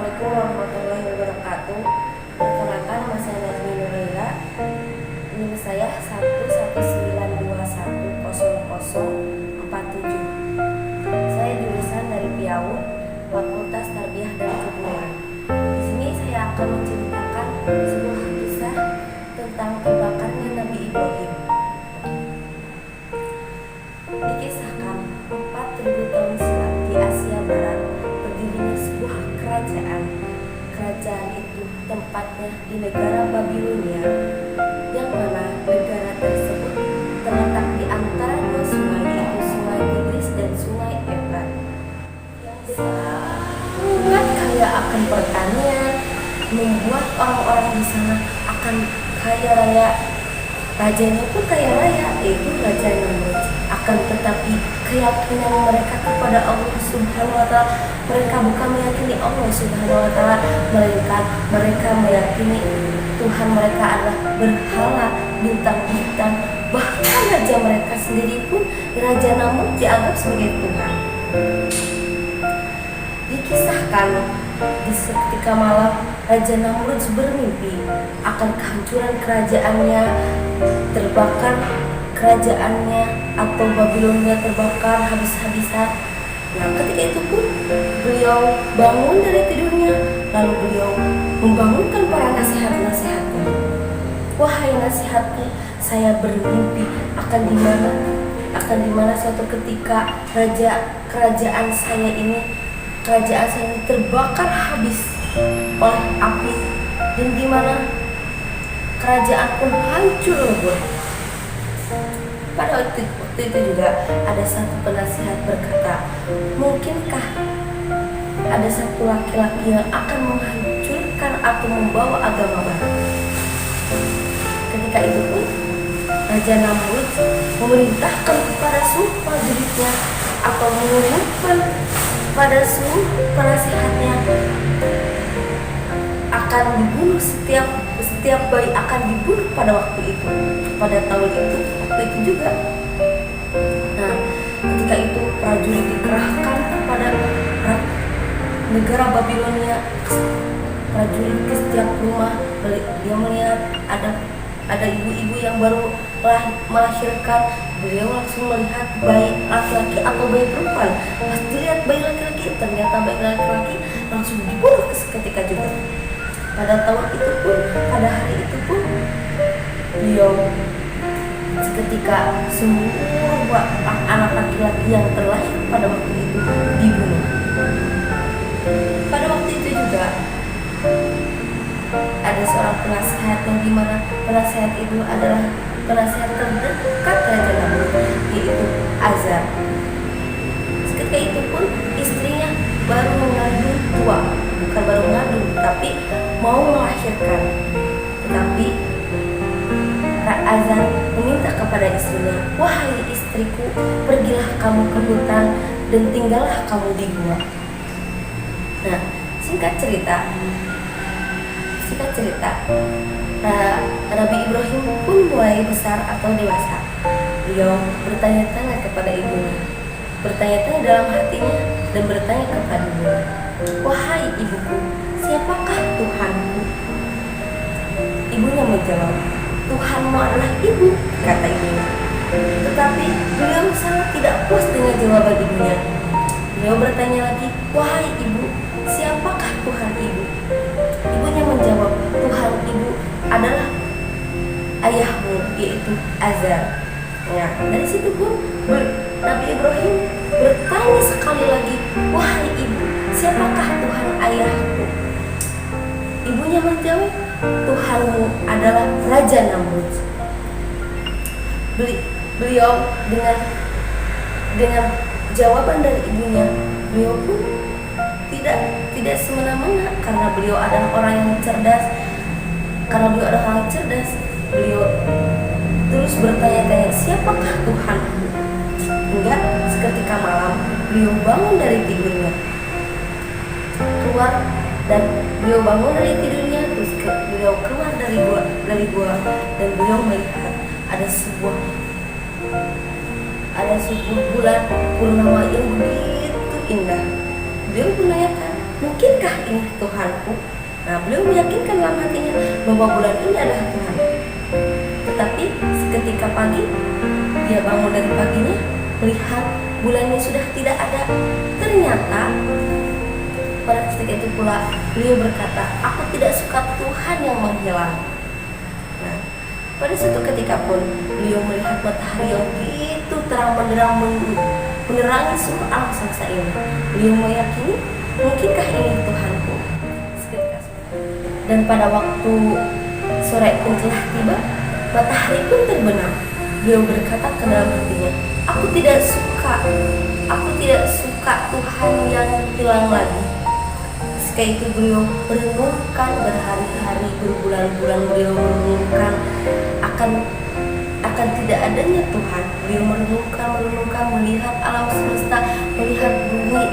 Assalamualaikum warahmatullahi wabarakatuh. Perkenalkan, nama saya Najmi Nuraira. NIM saya 119210047. Saya jurusan dari PIAU, Fakultas Tarbiyah dan Kebudayaan. Di sini saya akan menceritakan sebuah kisah tentang terbakarnya Nabi Ibrahim. Dikisahkan 4000 tahun silam di Asia Barat berdirinya sebuah kerajaan. Kerajaan itu tempatnya di negara Babilonia, yang mana negara tersebut terletak di antara dua sungai, yaitu Sungai Tigris dan Sungai Efrat, yang sangat kaya akan pertanian, membuat orang-orang di sana akan kaya raya. Rajanya pun kaya raya, yaitu Raja Namrud. Akan tetapi keyakinan mereka kepada Allah Subhanahu wa Ta'ala, mereka bukan meyakini Allah Subhanahu wa Ta'ala, melainkan mereka meyakini Tuhan mereka adalah berhala, bintang-bintang. Bahkan raja mereka sendiri pun, Raja Namrud, dianggap sebagai Tuhan. Dikisahkan di seketika malam Raja Namrud bermimpi akan kehancuran kerajaannya, terbakar kerajaannya atau Babilonia terbakar habis-habisan. Nah, ketika itu pun beliau bangun dari tidurnya, lalu beliau membangunkan para nasihat-nasihatnya. Wahai nasihatku, saya bermimpi akan di mana suatu ketika kerajaan saya ini terbakar habis oleh api, dan di mana kerajaan pun hancur lebur. Pada waktu itu juga ada satu penasihat berkata, mungkinkah ada satu laki-laki yang akan menghancurkan atau membawa agama baru? Ketika itu pun Raja Namrud memerintahkan kepada seluruh prajuritnya atau mengumumkan pada seluruh penasihatnya akan dibunuh, setiap bayi akan dibunuh pada waktu itu, pada tahun itu, waktu itu juga. Nah, ketika itu prajurit dikerahkan kepada negara Babilonia. Prajurit ke setiap rumah, dia melihat ada ibu-ibu yang baru melahirkan. Beliau langsung melihat bayi laki-laki atau bayi perempuan. Pas dilihat bayi laki-laki, ternyata bayi laki-laki, langsung dibunuh seketika juga. Pada tahun itu pun, pada hari itu pun, beliau seketika semua anak laki-laki yang terlahir pada waktu itu dibunuh. Pada waktu itu juga ada seorang penasehat, yang dimana penasehat itu adalah penasehat terdekat Raja Namrud, yaitu Azar. Seketika itu pun istrinya baru mengandung tua, bukan baru mengandung, tapi mau melahirkan. Tetapi Azar meminta kepada istrinya, wahai istriku, pergilah kamu ke hutan dan tinggallah kamu di gua. Nah, singkat cerita, Nabi Ibrahim pun mulai besar atau dewasa. Beliau bertanya-tanya kepada ibunya, bertanya-tanya dalam hatinya, dan bertanya kepada ibunya, wahai ibuku, siapakah Tuhanku? Ibunya menjawab, Tuhanmu adalah ibu, kata ibunya. Tetapi beliau sangat tidak puas dengan jawaban ibunya. Beliau bertanya lagi, wahai ibu, siapakah Tuhan ibu? Ibunya menjawab, Tuhan ibu adalah ayahmu, yaitu Azar. Nah, dari situ pun Nabi Ibrahim bertanya sekali lagi, wahai ibu, siapakah Tuhan ayahku? Ibunya menjawab, Tuhanmu adalah Raja Namrud. Beliau dengan jawaban dari ibunya, beliau pun tidak semena-mena, karena beliau adalah orang yang cerdas. Beliau terus bertanya-tanya, siapakah Tuhanku? Hingga seketika malam beliau bangun dari tidurnya, terus beliau keluar dari gua, dan beliau melihat ada sebuah bulan purnama yang begitu indah. Beliau menanyakan, mungkinkah ini Tuhanku? Nah, beliau meyakinkan dalam hatinya bahwa bulan ini adalah Tuhan. Tetapi seketika pagi, dia bangun dari paginya, melihat bulannya sudah tidak ada. Ternyata pada ketika itu pula beliau berkata, aku tidak suka Tuhan yang menghilang. Nah, pada suatu ketika pun beliau melihat matahari yang begitu terang benderang menerangi seluruh alam semesta ini. Beliau meyakini, mungkinkah ini Tuhanku? Seketika dan pada waktu sore pun telah tiba, matahari pun terbenam. Beliau berkata ke dalam hatinya, aku tidak suka Tuhan yang hilang lagi. Ketika itu beliau merenungkan berhari-hari, berbulan-bulan beliau merenungkan akan tidak adanya Tuhan. Beliau merenungkan melihat alam semesta, melihat bumi,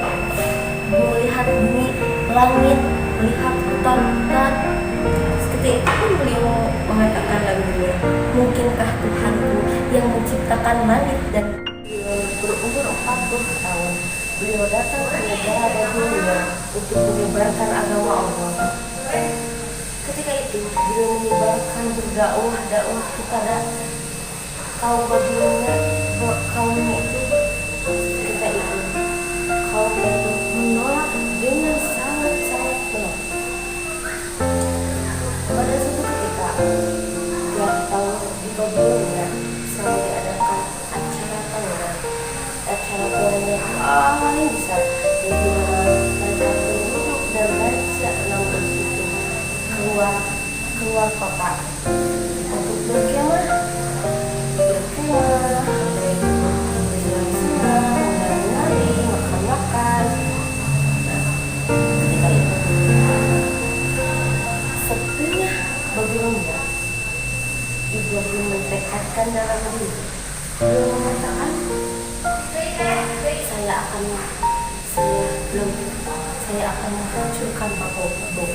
langit, melihat hutan. Ketika itu pun beliau mengatakan dalam dirinya, mungkinkah Tuhanku yang menciptakan langit dan beliau berumur 40 tahun. Beliau datang ke negara Babilonia untuk menyebarkan agama Allah. Ketika itu beliau menyebarkan berdakwah kepada kaum Babilonia, kaumnya itu ketika itu kaumnya itu menolak dengan sangat menolak. Pada suatu ketika tiap tahun di Babilonia selalu diadakan acara tahunan yang paling besar, yaitu mereka penduduk dan raja 16 itu keluar kota untuk berkemah, menari, makan. Ketika itu sepinya Babilonia, Ibrahim mentekadkan dalam diri. Beliau mengatakan, saya akan menghancurkan patung-patung.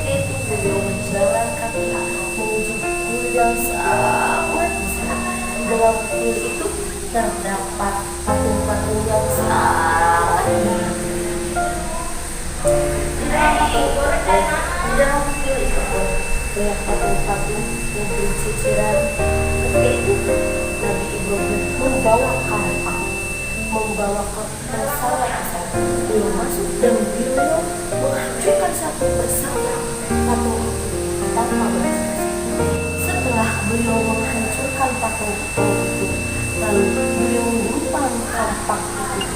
Itu beliau berjalan kaki menuju kuil yang sangat besar. Dalam kuil itu terdapat patung-patung yang sangat besar. Di dalam kuil itu pun banyak patung-patung yang berciciran. Ketika itu Nabi Ibrahim membawa kampak, membawa kampak yang sangat besar. Beliau masuk dan beliau menghancurkan satu persatu patung tanpa belas. Setelah beliau menghancurkan patung itu, lalu beliau menyimpan kampak itu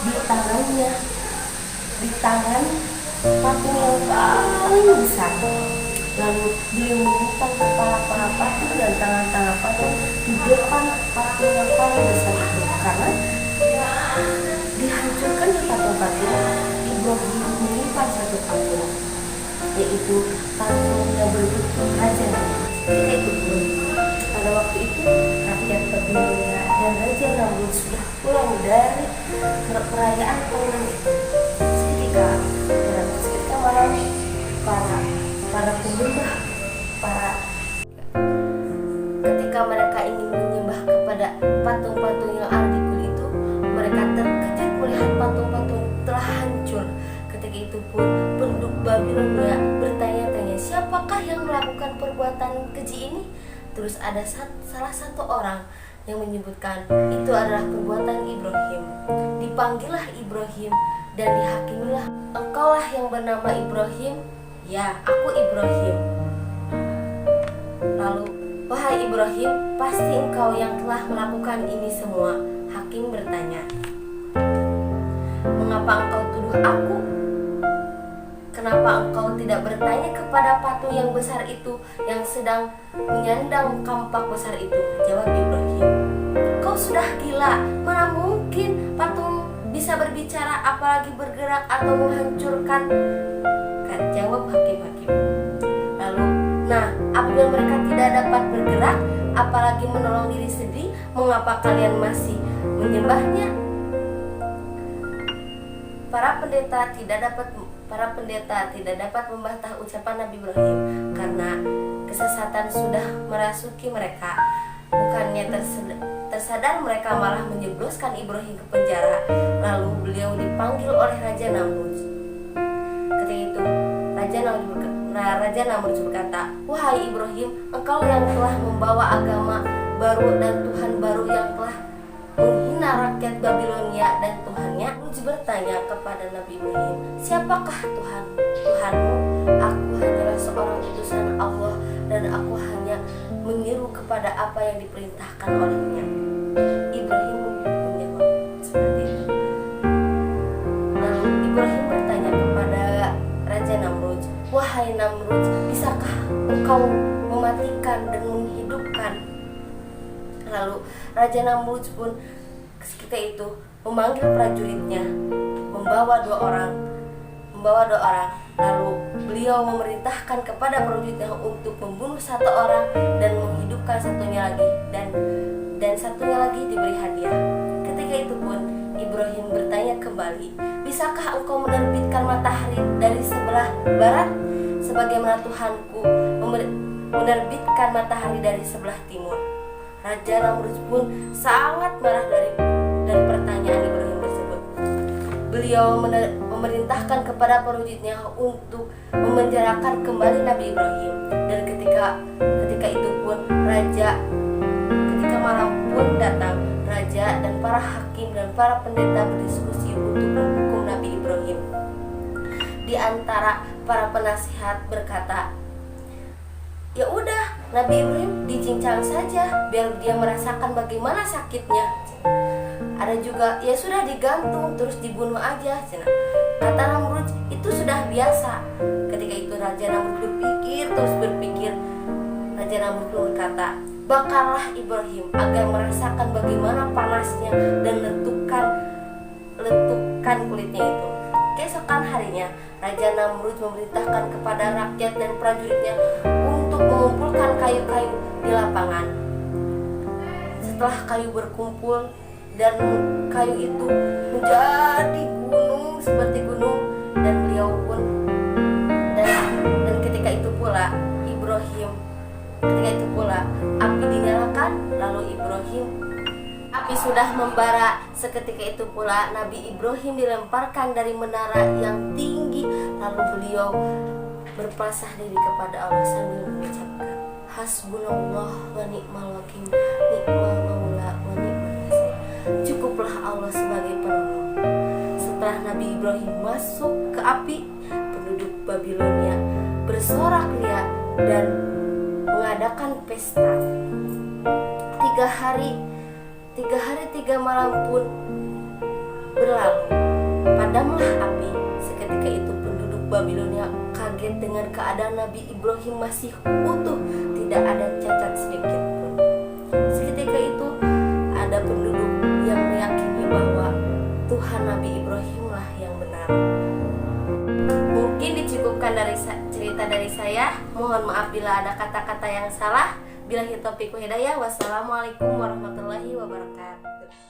di tangannya, di tangan patung yang paling besar. Lalu beliau menyimpan kepala patung dan tangan patung di depan patung yang paling besar itu, karena dihancurkan di patung-patung. Ibrahim menyimpan satu patung, yaitu patung yang berbentuk raja. Ketika itu pun pada waktu itu rakyat Babilonia dan Raja Namrud sudah pulang dari perayaan tahunan itu. Seketika malam para penyembah, ketika mereka ingin menyembah kepada patung-patung yang ada di kuil itu, mereka terkejut melihat patung-patung telah hancur. Ketika itu pun penduduk Babilonia bertanya-tanya, siapakah yang melakukan perbuatan keji ini? Terus ada salah satu orang yang menyebutkan itu adalah perbuatan Ibrahim. Dipanggillah Ibrahim dan dihakimilah, engkaulah yang bernama Ibrahim? Ya, aku Ibrahim. Lalu, wahai Ibrahim, pasti engkau yang telah melakukan ini semua. Hakim bertanya, mengapa engkau tuduh aku? Kenapa engkau tidak bertanya kepada patung yang besar itu yang sedang menyandang kampak besar itu? Jawab Ibrahim, kau sudah gila, mana mungkin patung bisa berbicara apalagi bergerak atau menghancurkan? Jawab hakim-hakim. Lalu, apabila mereka tidak dapat bergerak apalagi menolong diri sendiri, mengapa kalian masih menyembahnya? Para pendeta tidak dapat membantah ucapan Nabi Ibrahim karena kesesatan sudah merasuki mereka. Bukannya tersadar mereka malah menjebloskan Ibrahim ke penjara. Lalu beliau dipanggil oleh Raja Namrud. Ketika itu Raja Namrud berkata, "Wahai Ibrahim, engkau yang telah membawa agama baru dan Tuhan baru yang telah menghina rakyat Babilonia dan Tuhannya." Namrud bertanya kepada Nabi Ibrahim, "Siapakah Tuhanmu? Aku hanyalah seorang utusan Allah dan aku hanya menyeru kepada apa yang diperintahkan olehnya." Ibrahim menjawab seperti itu. Lalu Ibrahim bertanya kepada Raja Namrud, "Wahai Namrud, bisakah engkau mematikan dan menghidupkan?" Lalu Raja Namrud pun ketika itu memanggil prajuritnya, membawa dua orang. Lalu beliau memerintahkan kepada prajuritnya untuk membunuh satu orang dan menghidupkan satunya lagi, dan satunya lagi diberi hadiah. Ketika itu pun Ibrahim bertanya kembali, "Bisakah engkau menerbitkan matahari dari sebelah barat sebagaimana Tuhanku menerbitkan matahari dari sebelah timur?" Raja Namrud pun sangat marah dari pertanyaan Ibrahim tersebut. Beliau memerintahkan kepada prajuritnya untuk memenjarakan kembali Nabi Ibrahim. Dan ketika itu pun ketika malam pun datang, raja dan para hakim dan para pendeta berdiskusi untuk menghukum Nabi Ibrahim. Di antara para penasihat berkata, "Ya udah, Nabi Ibrahim dicincang saja biar dia merasakan bagaimana sakitnya." Ada juga, "Ya sudah, digantung terus dibunuh aja." Kata Namrud, "Itu sudah biasa." Ketika itu Raja Namrud berpikir. Raja Namrud berkata, "Bakarlah Ibrahim agar merasakan bagaimana panasnya dan letukan kulitnya itu." Keesokan harinya Raja Namrud memerintahkan kepada rakyat dan prajuritnya untuk mengumpulkan kayu-kayu di lapangan. Setelah kayu berkumpul dan kayu itu menjadi gunung seperti gunung, dan beliau pun dan ketika itu pula api dinyalakan. Lalu api sudah membara. Seketika itu pula Nabi Ibrahim dilemparkan dari menara yang tinggi. Lalu beliau berpasrah diri kepada Allah sambil mengucapkan, "Hasbunallah wa ni'mal wakil, ni'mal maula wa ni'mal nasir." Cukuplah Allah sebagai penolong. Setelah Nabi Ibrahim masuk ke api, penduduk Babilonia bersorak-ria dan mengadakan pesta. 3 hari 3 malam pun berlalu. Padamlah api. Seketika itu penduduk Babilonia kaget dengan keadaan Nabi Ibrahim masih utuh, tidak ada cacat sedikit pun. Seketika itu ada penduduk yang meyakini bahwa Tuhan Nabi Ibrahimlah yang benar. Mungkin dicukupkan dari cerita dari saya. Mohon maaf bila ada kata-kata yang salah. Billahi taufiq wal hidayah. Wassalamualaikum warahmatullahi wabarakatuh.